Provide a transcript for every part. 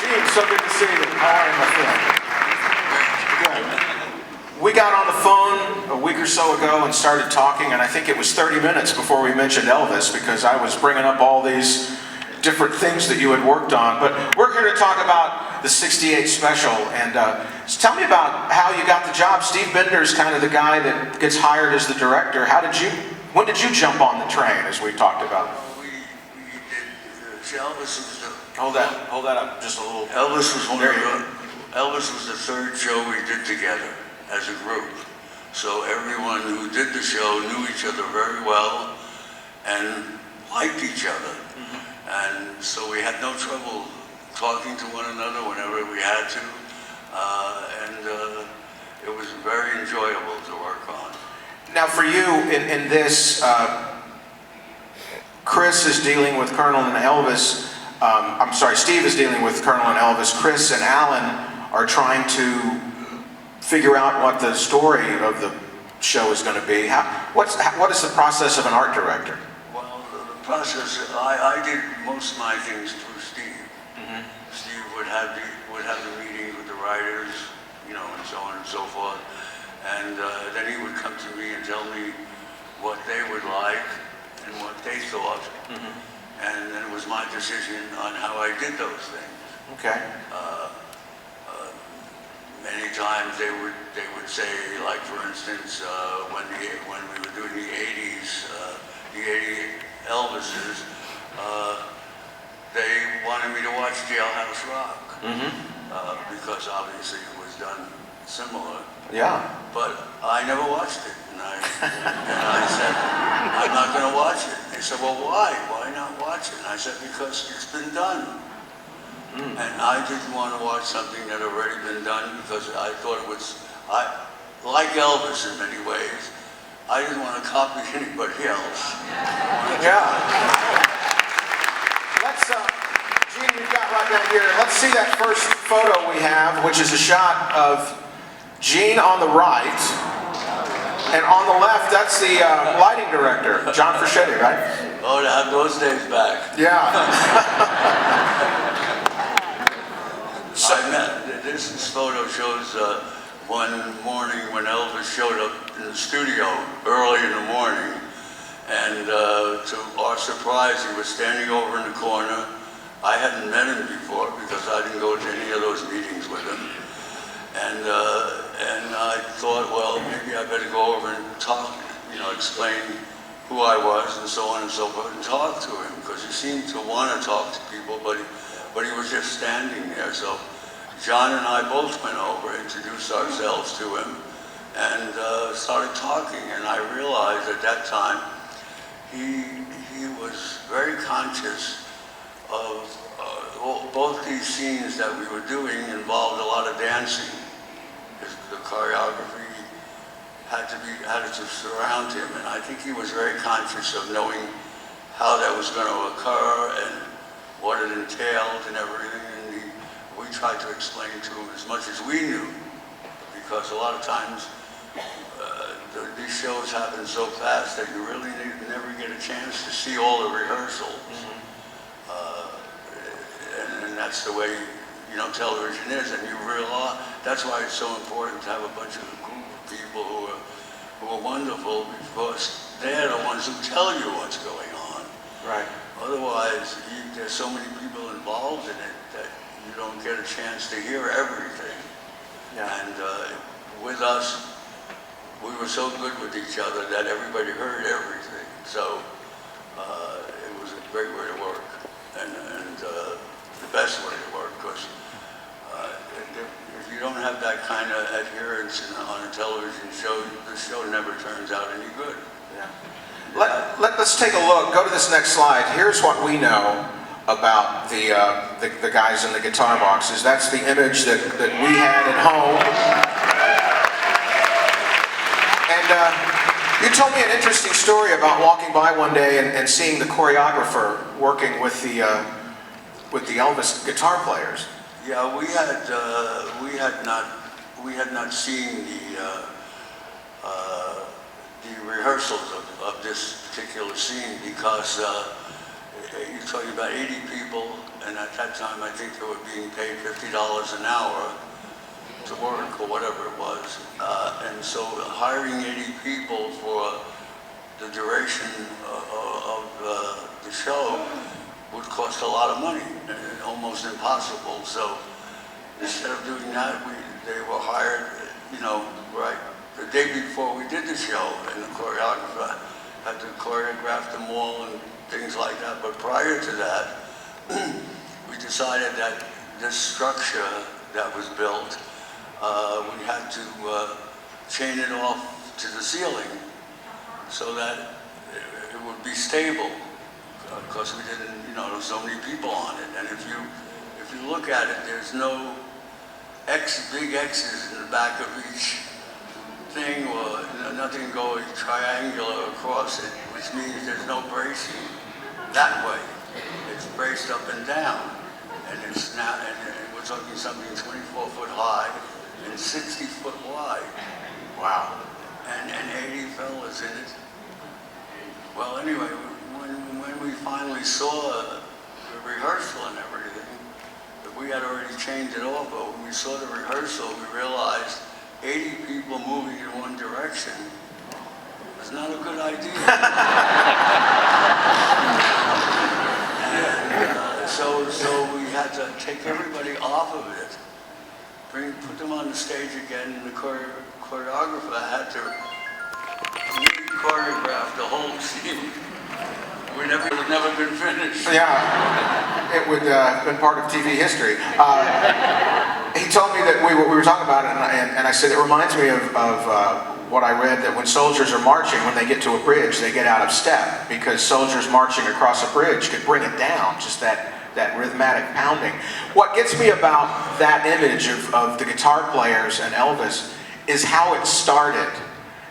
Gene, so good to see you. How are you, my friend? Good. We got on the phone a week or so ago and started talking, and I think it was 30 minutes before we mentioned Elvis, because I was bringing up all these different things that you had worked on. But we're here to talk about the '68 special, and tell me about how you got the job. Steve Bender's kind of the guy that gets hired as the director. When did you jump on the train, as we talked about? We did, Elvis was the... Hold that up just a little. Elvis was Elvis was the third show we did together as a group. So everyone who did the show knew each other very well and liked each other. And so we had no trouble talking to one another whenever we had to. It was very enjoyable to work on. Now for you, in this, Chris is dealing with Colonel and Elvis. I'm sorry, Steve is dealing with Colonel and Elvis. Chris and Alan are trying to figure out what the story of the show is going to be. What is the process of an art director? Well, the process, I did most of my things through Steve. Steve would have the meetings with the writers, you know, and so on and so forth. And then he would come to me and tell me what they would like and what they thought. And then it was my decision on how I did those things. Okay. Many times they would say, like for instance, when we were doing the '80s, the '80 Elvises, they wanted me to watch Jailhouse Rock because obviously it was done similar. Yeah. But I never watched it, and I said, I'm not going to watch it. They said, well, why? Why not watch it? And I said, because it's been done. And I didn't want to watch something that had already been done because I thought it was, like Elvis in many ways, I didn't want to copy anybody else. Yeah. Let's, Gene, you've got right down here. Let's see that first photo we have, which is a shot of Gene on the right, and on the left, that's the lighting director, John Frschetti, right? Oh, to have those days back. Yeah. This photo shows one morning when Elvis showed up in the studio early in the morning, and to our surprise, he was standing over in the corner. I hadn't met him before because I didn't go to any of those meetings with him. And I thought, well, maybe I better go over and talk, you know, explain who I was and so on and so forth, and talk to him, because he seemed to want to talk to people, but he was just standing there. So John and I both went over, introduced ourselves to him, and started talking. And I realized at that time he was very conscious of both these scenes that we were doing involved a lot of dancing. The choreography had to surround him, and I think he was very conscious of knowing how that was going to occur and what it entailed and everything. And we tried to explain to him as much as we knew, because a lot of times these shows happen so fast that you really never get a chance to see all the rehearsals. And that's the way, you know, television is, and you realize that's why it's so important to have a bunch of group of people who are wonderful, because they're the ones who tell you what's going on. Right. Otherwise, there's so many people involved in it that you don't get a chance to hear everything. Yeah. And with us, we were so good with each other that everybody heard everything. So it was a great way to work, and the best way to work, because if you don't have that kind of adherence on a television show, the show never turns out any good. Yeah. Let's take a look. Go to this next slide. Here's what we know about the guys in the guitar boxes. That's the image that we had at home. And you told me an interesting story about walking by one day and seeing the choreographer working with the Elvis guitar players. Yeah, we had not seen the rehearsals of this particular scene, because you're talking about 80 people and at that time I think they were being paid $50 an hour to work or whatever it was. And so hiring 80 people for the duration of the show would cost a lot of money, and almost impossible. So instead of doing that, they were hired, right the day before we did the show, and the choreographer had to choreograph them all and things like that. But prior to that, we decided that this structure that was built, we had to chain it off to the ceiling so that it would be stable, because we didn't, there was so many people on it. And if you look at it, there's no big X's in the back of each thing, or nothing going triangular across it, which means there's no bracing that way. It's braced up and down, and it's now, and we're talking something 24 foot high and 60 foot wide. Wow. And 80 fellas in it. Well, anyway, when we finally saw the rehearsal and everything, we had already changed it off, but when we saw the rehearsal, we realized 80 people moving in one direction was not a good idea. And so we had to take everybody off of it, put them on the stage again, and the choreographer had to re-choreograph the whole scene. It had never been finished. Yeah, it would have been part of TV history. He told me that we were talking about it, and I said, it reminds me of what I read, that when soldiers are marching, when they get to a bridge, they get out of step, because soldiers marching across a bridge could bring it down, just that rhythmic pounding. What gets me about that image of the guitar players and Elvis is how it started.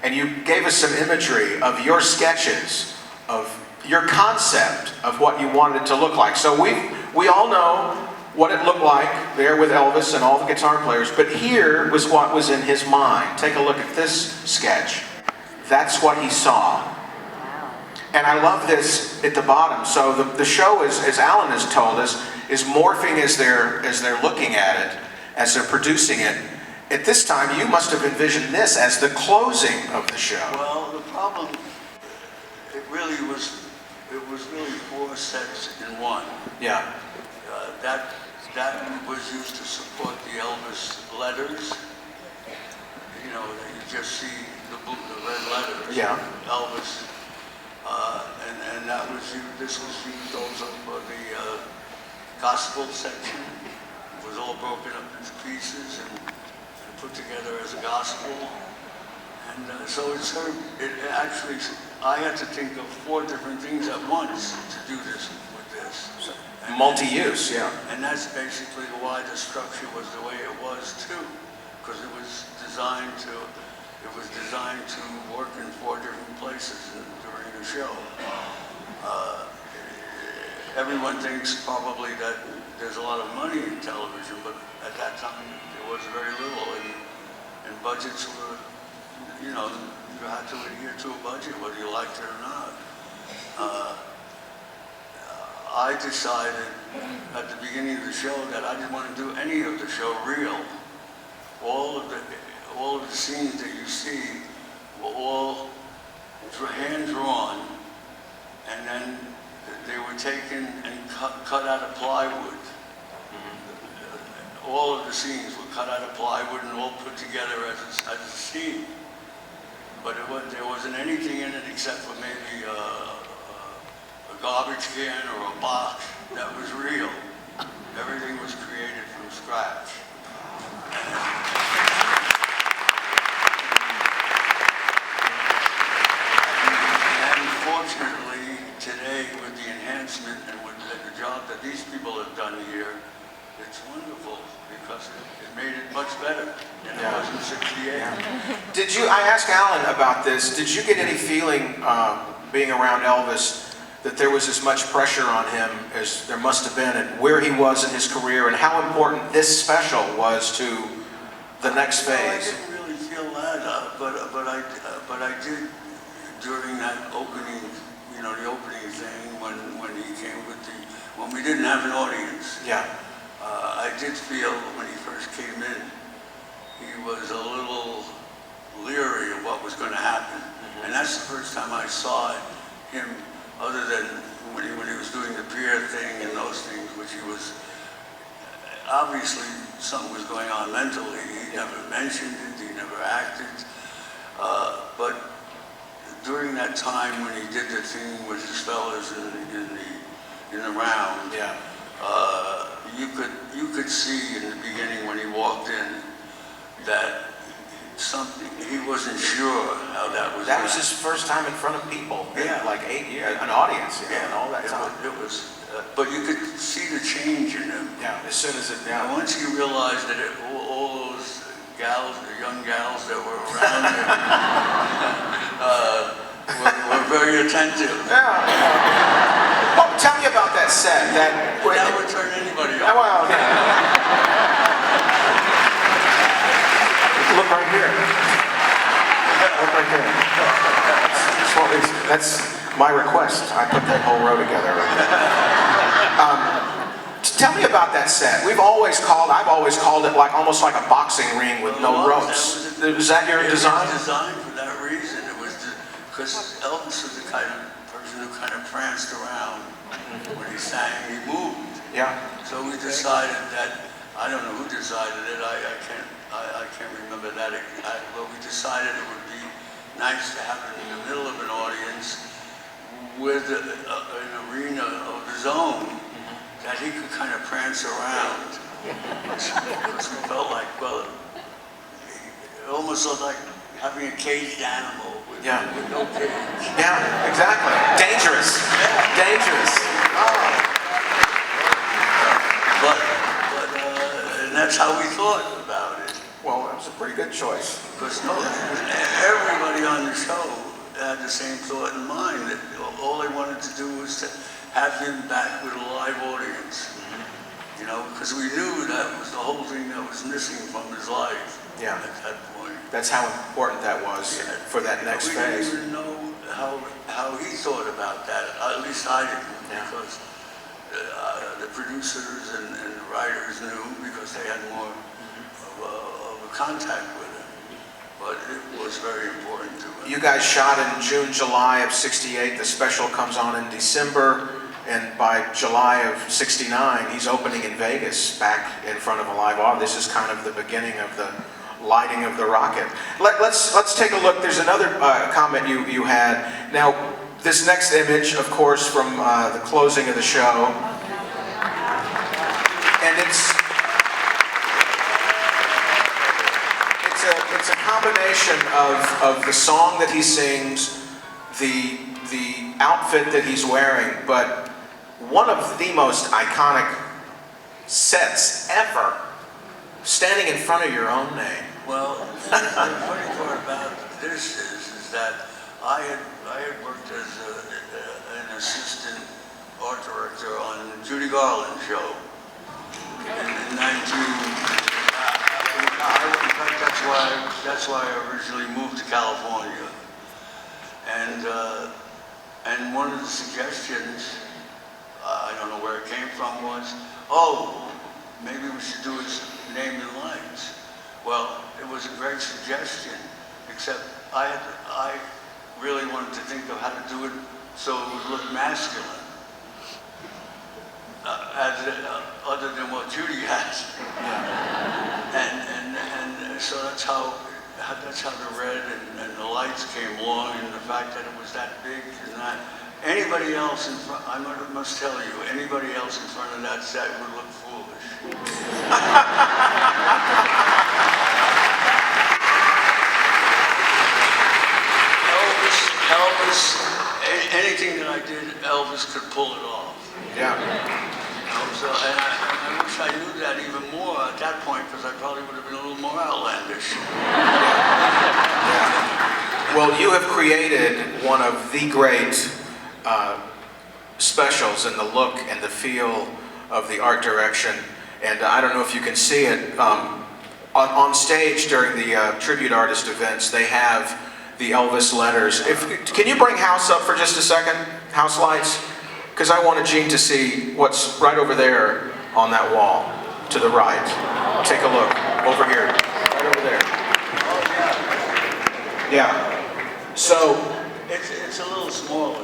And you gave us some imagery of your sketches, of your concept of what you wanted it to look like. So we all know what it looked like there with Elvis and all the guitar players, but here was what was in his mind. Take a look at this sketch. That's what he saw. And I love this at the bottom. So the show, as Alan has told us, is morphing as they're looking at it, as they're producing it. At this time, you must have envisioned this as the closing of the show. Well, the problem, it was really 4 sets in one. Yeah. That was used to support the Elvis letters. That you just see the red letters. Yeah. Elvis. And that was used, this was used also for the gospel section. It was all broken up into pieces and put together as a gospel. And so it actually, I had to think of 4 different things at once to do this with this. Multi-use, yeah. And that's basically why the structure was the way it was too, because it was designed to work in 4 different places during the show. Everyone thinks probably that there's a lot of money in television, but at that time there was very little, and budgets were, you had to adhere to a budget whether you liked it or not. I decided at the beginning of the show that I didn't want to do any of the show real. All of the scenes that you see were all hand-drawn, and then they were taken and cut out of plywood. All of the scenes were cut out of plywood and all put together as a scene. But there wasn't anything in it except for maybe a garbage can or a box that was real. Everything was created from scratch. And fortunately, today, with the enhancement and with the job that these people have done here, it's wonderful because it made it much better than it was in '68. Yeah. I asked Alan about this, did you get any feeling, being around Elvis, that there was as much pressure on him as there must have been, and where he was in his career, and how important this special was to the next phase? Well, I didn't really feel that, but I did during that opening, the opening thing when he came with when we didn't have an audience. Yeah. I did feel when he first came in, he was a little leery of what was going to happen. And that's the first time I saw him, other than when he was doing the peer thing and those things, which he was, obviously something was going on mentally. He never mentioned it, he never acted. But during that time when he did the thing with his fellas in the round, Yeah. you could see in the beginning when he walked in that something, he wasn't sure how that was. That was his first time in front of people. Yeah. In like 8 years, an audience, you know, and all that time. It was, but you could see the change in him. Yeah, as soon as it, Now, yeah. once you realized that all those gals, the young gals that were around him, were very attentive. Yeah. Well, tell me about that set. That would turn anybody on. Well, yeah. Look right here. Look right here. That's my request. I put that whole row together right there. Tell me about that set. I've always called it like almost like a boxing ring with no ropes. Was that your design? It was designed for that reason. It was because Elvis was the kind of person who kind of pranced around when he sang. He moved. Yeah. So we decided that, I don't know who decided it. I can't remember that. But we decided it would be nice to have it in the middle of an audience with an arena of his own that he could kind of prance around. Because we felt like, well, it almost looked like having a caged animal with no cage. Yeah, exactly. Dangerous. Yeah. Dangerous. Oh. And that's how we thought about it. Well, that was a pretty good choice. Because everybody on the show had the same thought in mind, that all they wanted to do was to have him back with a live audience. You know, because we knew that was the whole thing that was missing from his life at that point. That's how important that was for that next phase. We didn't even know how he thought about that. At least I didn't, because the producers and the writers knew, because they had more of a contact with him. But it was very important to him. You guys shot in June, July of '68. The special comes on in December. And by July of '69, he's opening in Vegas, back in front of a live audience. This is kind of the beginning of the lighting of the rocket. Let's take a look. There's another comment you had. Now, this next image, of course, from the closing of the show, and it's a combination of the song that he sings, the outfit that he's wearing, but one of the most iconic sets ever, standing in front of your own name. Well, the funny part about this is that I had worked as an assistant art director on Judy Garland's show in 19. In fact, that's why I originally moved to California, and one of the suggestions, I don't know where it came from, was, maybe we should do his name and lights. Well, it was a great suggestion, except I really wanted to think of how to do it so it would look masculine, other than what Judy has. And so that's how the red and the lights came along, and the fact that it was that big and that. Anybody else in front, I must tell you, anybody else in front of that set would look foolish. Elvis, anything that I did, Elvis could pull it off. Yeah. So, and I wish I knew that even more at that point, because I probably would have been a little more outlandish. Well, you have created one of the great specials in the look and the feel of the art direction, and I don't know if you can see it on stage during the tribute artist events. They have the Elvis letters. Can you bring House up for just a second? House lights. because I wanted Gene to see what's right over there on that wall to the right. Take a look over here, right over there. Yeah. So It's a little smaller.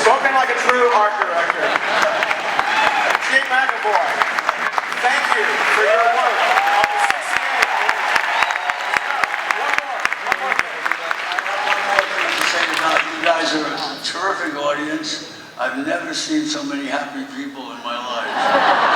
spoken like a true art director. Gene McAvoy, thank you for your work on the 68. One more thing. To say about you guys are a terrific audience. I've never seen so many happy people in my life.